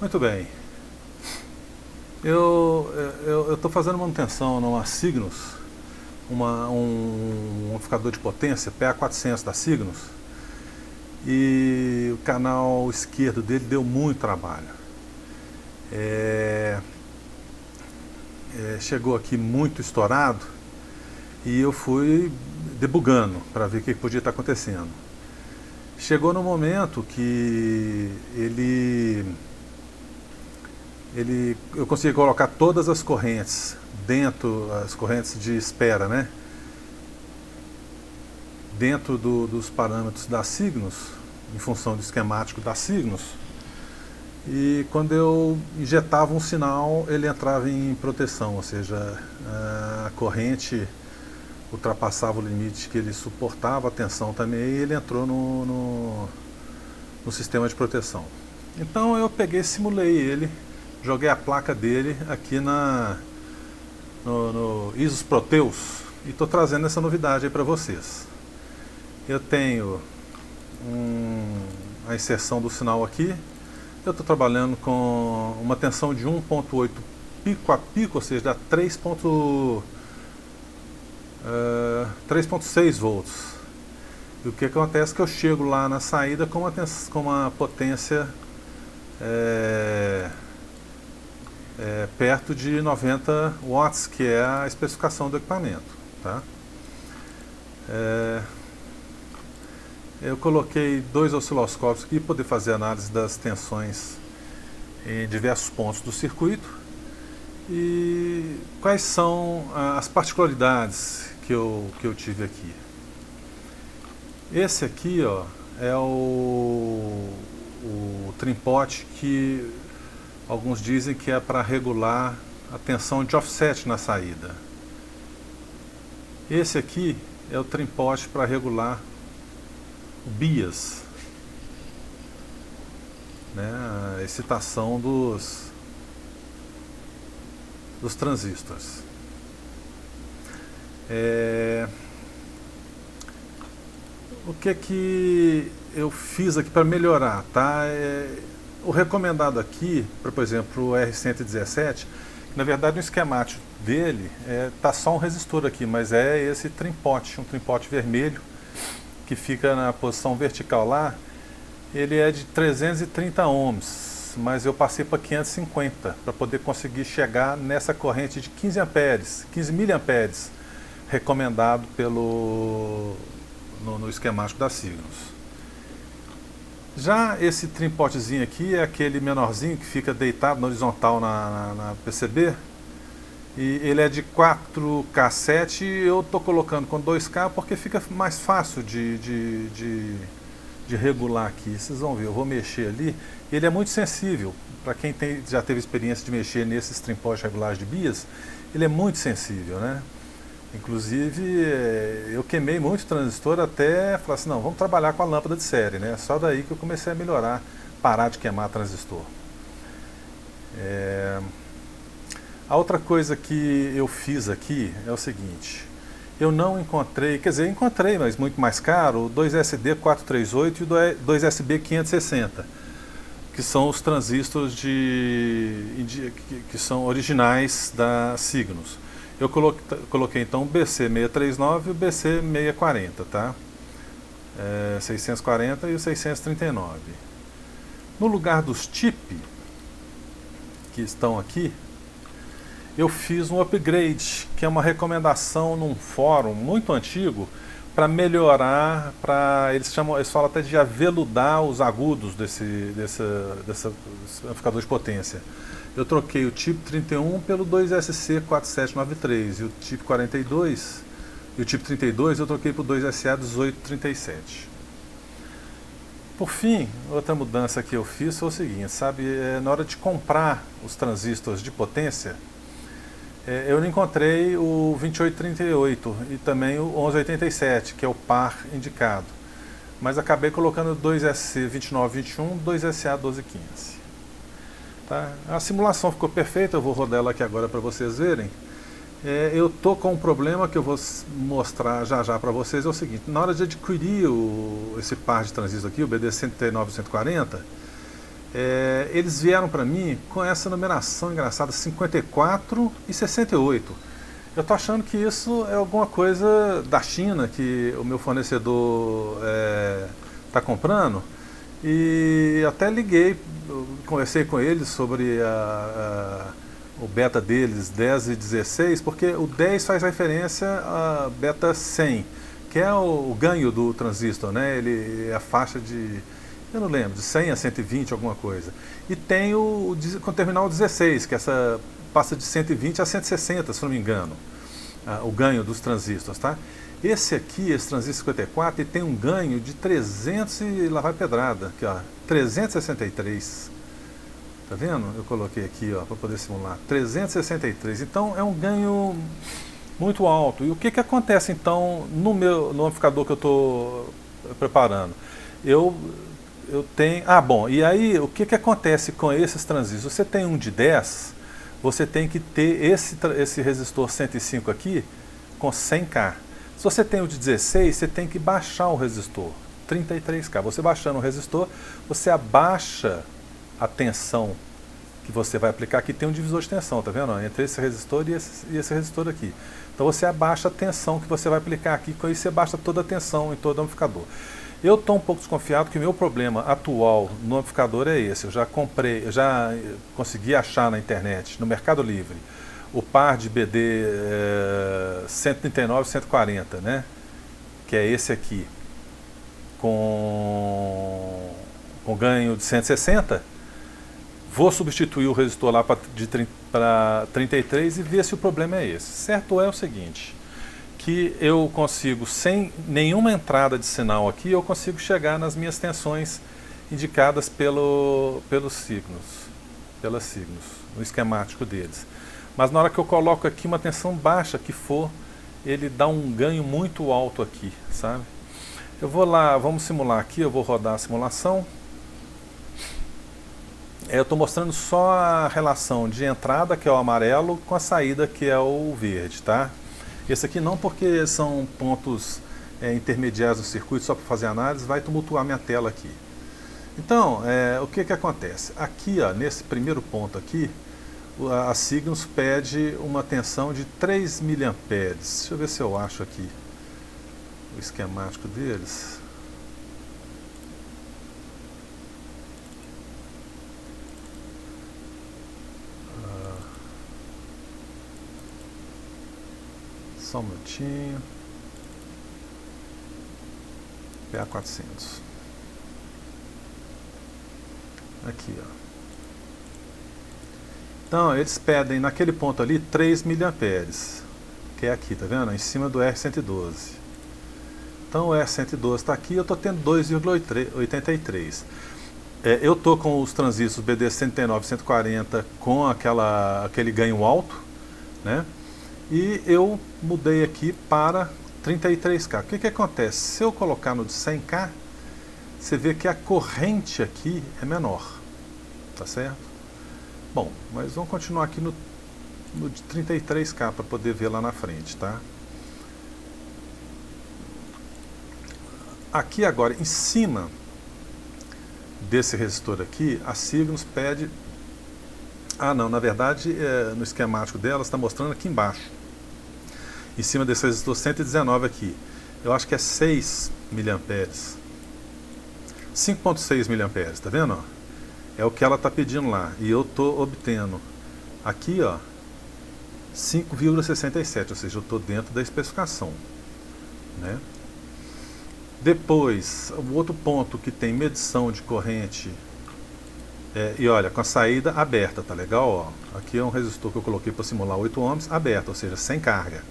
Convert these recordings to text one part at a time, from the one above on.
Muito bem. Eu estou fazendo manutenção numa Cygnus, um amplificador de potência, PA400 da Cygnus, e o canal esquerdo dele deu muito trabalho. Chegou aqui muito estourado e eu fui debugando para ver o que podia estar acontecendo. Chegou no momento que eu consegui colocar todas as correntes dentro, as correntes de espera, né? Dentro dos parâmetros da Cygnus, em função do esquemático da Cygnus. E quando eu injetava um sinal, ele entrava em proteção, ou seja, a corrente ultrapassava o limite que ele suportava, a tensão também, e ele entrou no sistema de proteção. Então eu peguei, simulei ele, joguei a placa dele aqui no Isus Proteus e estou trazendo essa novidade aí para vocês. Eu tenho a inserção do sinal aqui. Eu estou trabalhando com uma tensão de 1.8 pico a pico, ou seja, dá 3.6 volts. E o que acontece é que eu chego lá na saída com uma potência perto de 90 watts, que é a especificação do equipamento. Tá? Eu coloquei 2 osciloscópios aqui para poder fazer análise das tensões em diversos pontos do circuito. E quais são as particularidades que eu tive aqui? Esse aqui, ó, é o trimpote que alguns dizem que é para regular a tensão de offset na saída. Esse aqui é o trimpote para regular o bias, né, a excitação dos transistores. O que eu fiz aqui para melhorar, tá? O recomendado aqui, por exemplo, o R117, na verdade o esquemático dele tá só um resistor aqui, mas é esse trimpote, um trimpote vermelho que fica na posição vertical lá. Ele é de 330 ohms, mas eu passei para 550 para poder conseguir chegar nessa corrente de 15 amperes, 15 miliamperes, recomendado no esquemático da Cygnus. Já esse trimpotezinho aqui é aquele menorzinho que fica deitado na horizontal na PCB, e ele é de 4K7 e eu estou colocando com 2K porque fica mais fácil de regular aqui. Vocês vão ver, eu vou mexer ali. Ele é muito sensível. Para quem já teve experiência de mexer nesses trimpotes regulares de bias, ele é muito sensível, né? Inclusive, eu queimei muito transistor até falar assim, não, vamos trabalhar com a lâmpada de série, né? Só daí que eu comecei a melhorar, parar de queimar transistor. A outra coisa que eu fiz aqui é o seguinte: eu não encontrei, quer dizer, encontrei, mas muito mais caro, o 2SD 438 e o 2SB 560, que são os transistores que são originais da Cygnus. Eu coloquei então o BC639 e o BC640, tá? 640 e o 639. No lugar dos TIP, que estão aqui, eu fiz um upgrade, que é uma recomendação num fórum muito antigo para melhorar, eles falam até de aveludar os agudos desse amplificador de potência. Eu troquei o tipo 31 pelo 2SC4793 e o tipo 42 e o tipo 32 eu troquei por 2SA1837. Por fim, outra mudança que eu fiz foi o seguinte, sabe, na hora de comprar os transistores de potência, eu não encontrei o 2838 e também o 1187, que é o par indicado, mas acabei colocando 2SC2921, 2SA1215. Tá? A simulação ficou perfeita, eu vou rodar ela aqui agora para vocês verem. Eu tô com um problema que eu vou mostrar já para vocês, é o seguinte: na hora de adquirir esse par de transistores aqui, o BD139-140, eles vieram para mim com essa numeração engraçada, 54 e 68. Eu estou achando que isso é alguma coisa da China que o meu fornecedor está comprando. E até liguei, conversei com eles sobre o beta deles 10 e 16, porque o 10 faz referência a beta 100, que é o ganho do transistor, né? Ele é a faixa de, eu não lembro, de 100 a 120, alguma coisa. E tem com o terminal 16, que essa passa de 120 a 160, se não me engano, o ganho dos transistores, tá? Esse aqui, esse transistor 54, ele tem um ganho de 300 e lá vai pedrada, aqui ó, 363. Tá vendo? Eu coloquei aqui ó, para poder simular, 363. Então é um ganho muito alto. E o que acontece então no amplificador que eu estou preparando? Eu tenho... bom, e aí o que acontece com esses transistores? Você tem um de 10, você tem que ter esse resistor 105 aqui com 100K. Se você tem o de 16, você tem que baixar o resistor, 33K. Você baixando o resistor, você abaixa a tensão que você vai aplicar. Aqui tem um divisor de tensão, tá vendo? Entre esse resistor e esse resistor aqui. Então você abaixa a tensão que você vai aplicar aqui, com isso você baixa toda a tensão em todo o amplificador. Eu estou um pouco desconfiado que o meu problema atual no amplificador é esse. Eu já comprei, eu já consegui achar na internet, no Mercado Livre, o par de BD 139 e 140, né? Que é esse aqui, com ganho de 160. Vou substituir o resistor lá para 33 e ver se o problema é esse. Certo é o seguinte, que eu consigo, sem nenhuma entrada de sinal aqui, eu consigo chegar nas minhas tensões indicadas pelos signos, no esquemático deles. Mas na hora que eu coloco aqui uma tensão baixa que for, ele dá um ganho muito alto aqui, sabe? Eu vou lá, vamos simular aqui, eu vou rodar a simulação. Eu estou mostrando só a relação de entrada, que é o amarelo, com a saída, que é o verde, tá? Esse aqui não, porque são pontos intermediários do circuito, só para fazer análise, vai tumultuar minha tela aqui. Então, o que acontece? Aqui, ó, nesse primeiro ponto aqui, a Signus pede uma tensão de 3 mA. Deixa eu ver se eu acho aqui o esquemático deles. Só um minutinho. PA400. Aqui, ó. Então, eles pedem naquele ponto ali 3 mA, que é aqui, tá vendo? Em cima do R112. Então, o R112 está aqui, eu estou tendo 2,83. Eu estou com os transistores BD 109 e 140 com aquele ganho alto, né? E eu mudei aqui para 33K. O que acontece? Se eu colocar no de 100K, você vê que a corrente aqui é menor, tá certo? Bom, mas vamos continuar aqui no de 33K para poder ver lá na frente, tá? Aqui agora, em cima desse resistor aqui, a Signus pede... não, na verdade, no esquemático dela está mostrando aqui embaixo. Em cima desse resistor 119 aqui. Eu acho que é 6 mA. 5,6 mA, tá vendo? Ó? É o que ela está pedindo lá. E eu estou obtendo aqui, ó, 5,67, ou seja, eu estou dentro da especificação, né? Depois, o outro ponto que tem medição de corrente, e olha, com a saída aberta, tá legal? Ó. Aqui é um resistor que eu coloquei para simular 8 ohms, aberto, ou seja, sem carga.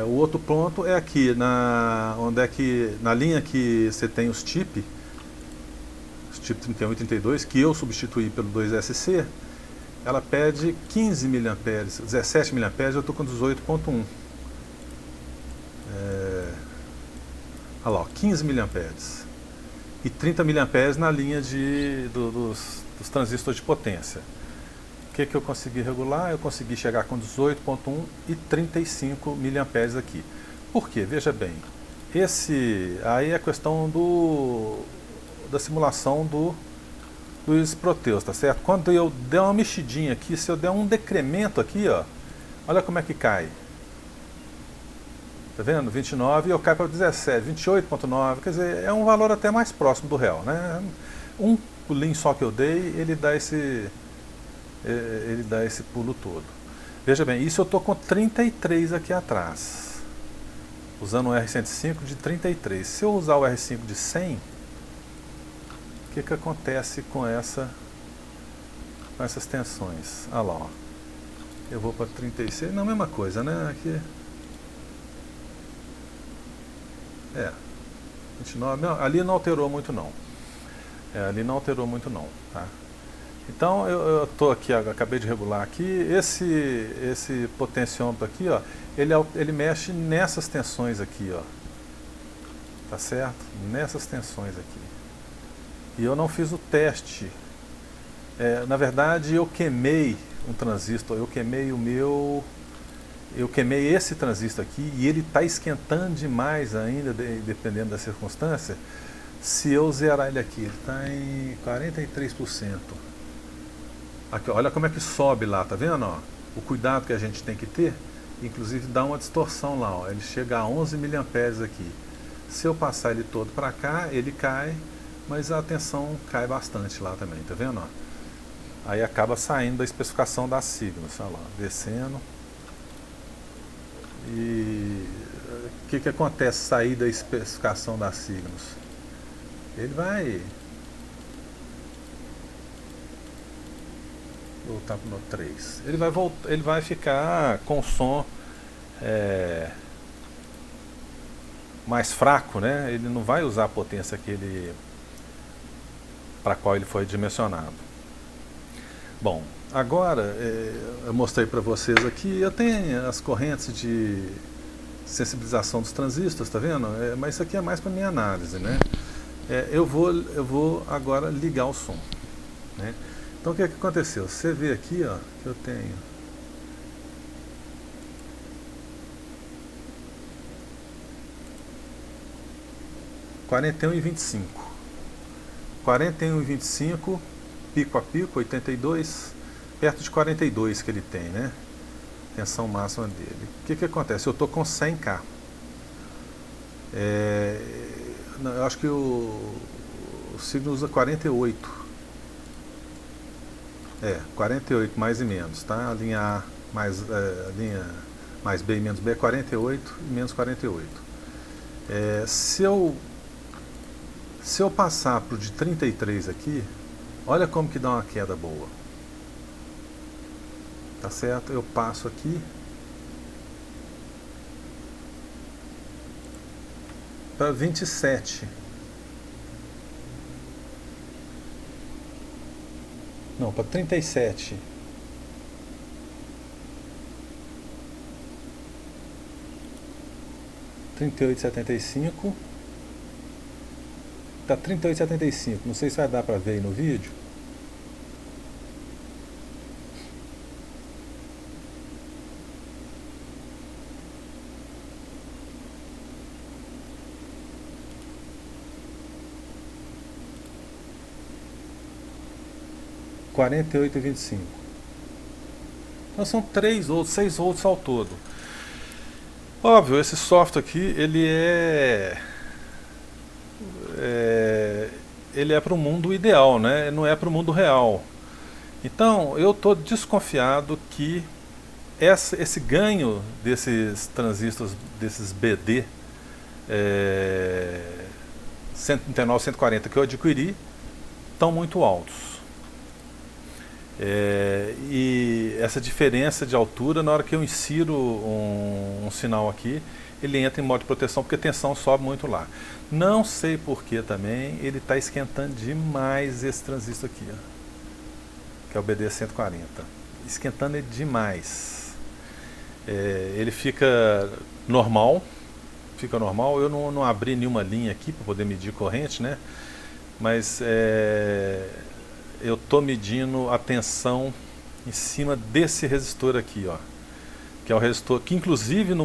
O outro ponto é aqui, na linha que você tem os TIP 31 e 32, que eu substituí pelo 2SC, ela pede 15 mA, 17 mA, eu estou com 18,1. Olha lá, 15 mA. E 30 mA na linha dos transistores de potência. O que eu consegui regular? Eu consegui chegar com 18,1 e 35 mA aqui. Por quê? Veja bem, aí é a questão da simulação Luiz Proteus, tá certo? Quando eu der uma mexidinha aqui, se eu der um decremento aqui, ó, olha como é que cai. Tá vendo? 29 e eu caio para 17, 28,9, quer dizer, é um valor até mais próximo do real, né? Um pulinho só que eu dei, ele dá esse pulo todo. Veja bem, isso eu tô com 33 aqui atrás, usando o R105 de 33. Se eu usar o R5 de 100, o que acontece com essas tensões? Ah lá, ó. Eu vou para 36, não, a mesma coisa, né? Aqui 29, não, ali não alterou muito não. Ali não alterou muito não, tá? Então eu estou aqui, acabei de regular aqui, esse potenciômetro aqui, ó, ele mexe nessas tensões aqui, ó, tá certo? Nessas tensões aqui. E eu não fiz o teste. Na verdade eu queimei um transistor, eu queimei esse transistor aqui e ele está esquentando demais ainda, dependendo da circunstância. Se eu zerar ele aqui, ele está em 43%. Aqui, olha como é que sobe lá, tá vendo? Ó? O cuidado que a gente tem que ter, inclusive dá uma distorção lá, ó. Ele chega a 11 mA aqui. Se eu passar ele todo para cá, ele cai, mas a tensão cai bastante lá também, tá vendo? Ó? Aí acaba saindo da especificação das signos, olha lá, descendo. E o que acontece sair da especificação das signos? Ele vai voltar para o 3. Ele vai ficar com o som mais fraco, né? Ele não vai usar a potência para a qual ele foi dimensionado. Bom, agora eu mostrei para vocês aqui, eu tenho as correntes de sensibilização dos transistores, tá vendo? Mas isso aqui é mais para minha análise, né? Eu vou agora ligar o som, né? Então o que aconteceu? Você vê aqui, ó, que eu tenho (41,25). 41,25, pico a pico, 82, perto de 42 que ele tem, né? Tensão máxima dele. O que acontece? Eu estou com 100K. Eu acho que o signo usa 48. 48 mais e menos, tá? A linha A mais, linha mais B e menos B é 48 e menos 48. Se eu passar para o de 33 aqui, olha como que dá uma queda boa. Tá certo? Eu passo aqui para 27. Não, para 37. (38,75). Tá 38,75. Não sei se vai dar para ver aí no vídeo. (48,25). Então são 3 volts, 6 volts ao todo. Óbvio, esse software aqui, ele é para o mundo ideal, né? Não é para o mundo real. Então, eu estou desconfiado que esse ganho desses transistores, desses BD 139, 140 que eu adquiri, estão muito altos. E essa diferença de altura, na hora que eu insiro um sinal aqui, ele entra em modo de proteção porque a tensão sobe muito lá. Não sei porquê também, ele está esquentando demais esse transistor aqui, ó, que é o BD140. Esquentando ele demais. Ele fica normal, eu não abri nenhuma linha aqui para poder medir corrente, né? Mas eu estou medindo a tensão em cima desse resistor aqui, ó. que é o resistor, que inclusive no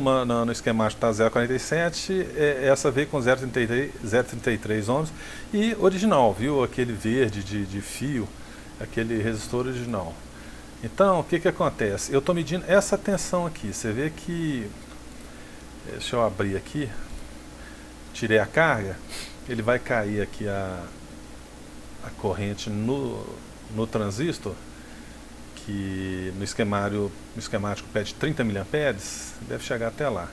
esquemático está 0,47, essa veio com 0,33 ohms, e original, viu? Aquele verde de fio, aquele resistor original. Então, o que acontece? Eu estou medindo essa tensão aqui, você vê que, deixa eu abrir aqui, tirei a carga, ele vai cair aqui a corrente no transistor, que no esquemático pede 30 mA, deve chegar até lá.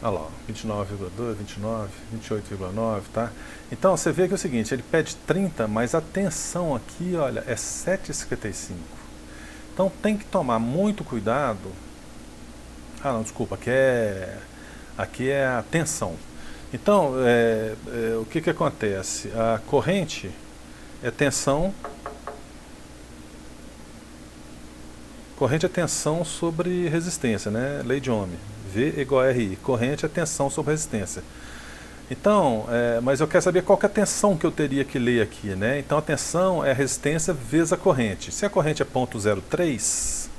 Olha lá, 29,2, 29, 28,9, tá? Então você vê que é o seguinte, ele pede 30, mas a tensão aqui, olha, é 7,55. Então tem que tomar muito cuidado. Ah não, desculpa, aqui é a tensão. Então, o que acontece? A corrente é tensão. Corrente é tensão sobre resistência, né? Lei de Ohm. V igual a RI. Corrente é tensão sobre resistência. Então, mas eu quero saber qual que é a tensão que eu teria que ler aqui, né? Então a tensão é a resistência vezes a corrente. Se a corrente é 0,03,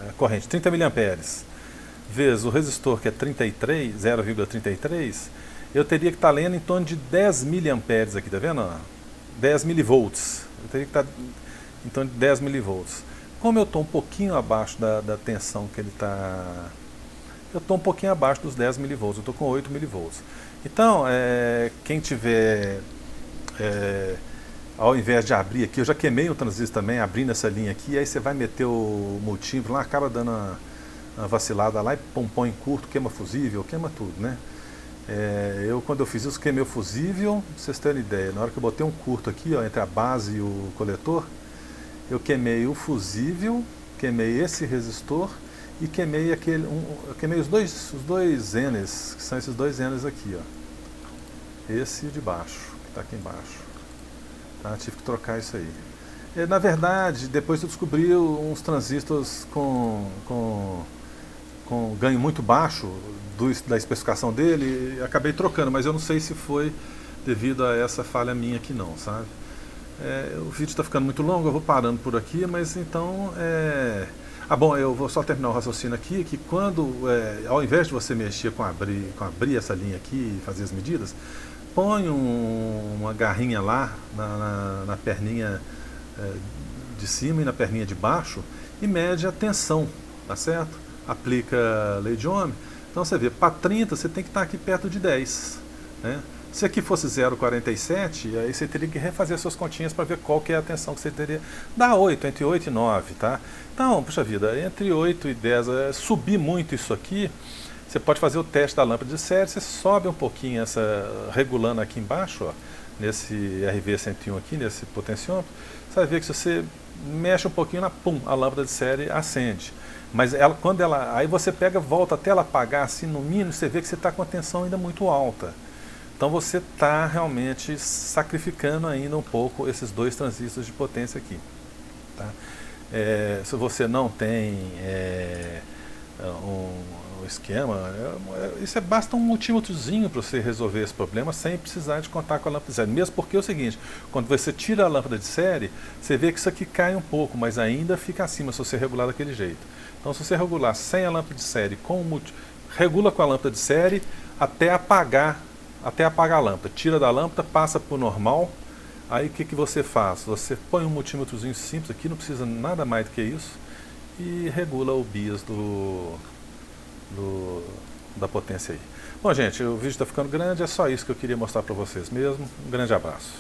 a corrente 30 mA, vezes o resistor que é 0,33, eu teria que estar lendo em torno de 10 mA aqui, tá vendo? 10 milivolts. Eu teria que estar em torno de 10 milivolts. Como eu estou um pouquinho abaixo da tensão que ele está... Eu estou um pouquinho abaixo dos 10 milivolts, eu estou com 8 milivolts. Então, quem tiver... ao invés de abrir aqui, eu já queimei o transistor também, abrindo essa linha aqui, aí você vai meter o multímetro lá, acaba dando uma vacilada lá e põe em curto, queima fusível, queima tudo, né? Quando eu fiz isso, queimei o fusível, pra vocês terem ideia, na hora que eu botei um curto aqui, ó, entre a base e o coletor, eu queimei o fusível, queimei esse resistor e queimei eu queimei os dois Ns, que são esses dois Ns aqui, ó. Esse de baixo, que está aqui embaixo. Tá? Tive que trocar isso aí. Na verdade, depois eu descobri uns transistores com ganho muito baixo da especificação dele, e acabei trocando, mas eu não sei se foi devido a essa falha minha aqui não, sabe? O vídeo está ficando muito longo, eu vou parando por aqui, mas então... bom, eu vou só terminar o raciocínio aqui, que quando, ao invés de você mexer com abrir essa linha aqui e fazer as medidas, põe uma garrinha lá na perninha de cima e na perninha de baixo e mede a tensão, tá certo? Aplica a lei de Ohm. Então você vê, para 30 você tem que estar aqui perto de 10, né? Se aqui fosse 0,47, aí você teria que refazer suas continhas para ver qual que é a tensão que você teria. Dá 8, entre 8 e 9, tá? Então, puxa vida, entre 8 e 10, subir muito isso aqui, você pode fazer o teste da lâmpada de série, você sobe um pouquinho regulando aqui embaixo, ó, nesse RV101 aqui, nesse potenciômetro, você vai ver que se você mexe um pouquinho, a lâmpada de série acende. Mas aí você pega, volta até ela apagar, assim, no mínimo, você vê que você está com a tensão ainda muito alta. Então você está realmente sacrificando ainda um pouco esses dois transistores de potência aqui. Tá? Se você não tem um esquema, basta um multímetrozinho para você resolver esse problema sem precisar de contar com a lâmpada de série. Mesmo porque é o seguinte, quando você tira a lâmpada de série, você vê que isso aqui cai um pouco, mas ainda fica acima se você regular daquele jeito. Então se você regular sem a lâmpada de série, regula com a lâmpada de série até apagar a lâmpada. Tira da lâmpada, passa para o normal. Aí o que você faz? Você põe um multímetrozinho simples aqui, não precisa nada mais do que isso, e regula o bias da potência aí. Bom, gente, o vídeo está ficando grande, é só isso que eu queria mostrar para vocês mesmo. Um grande abraço.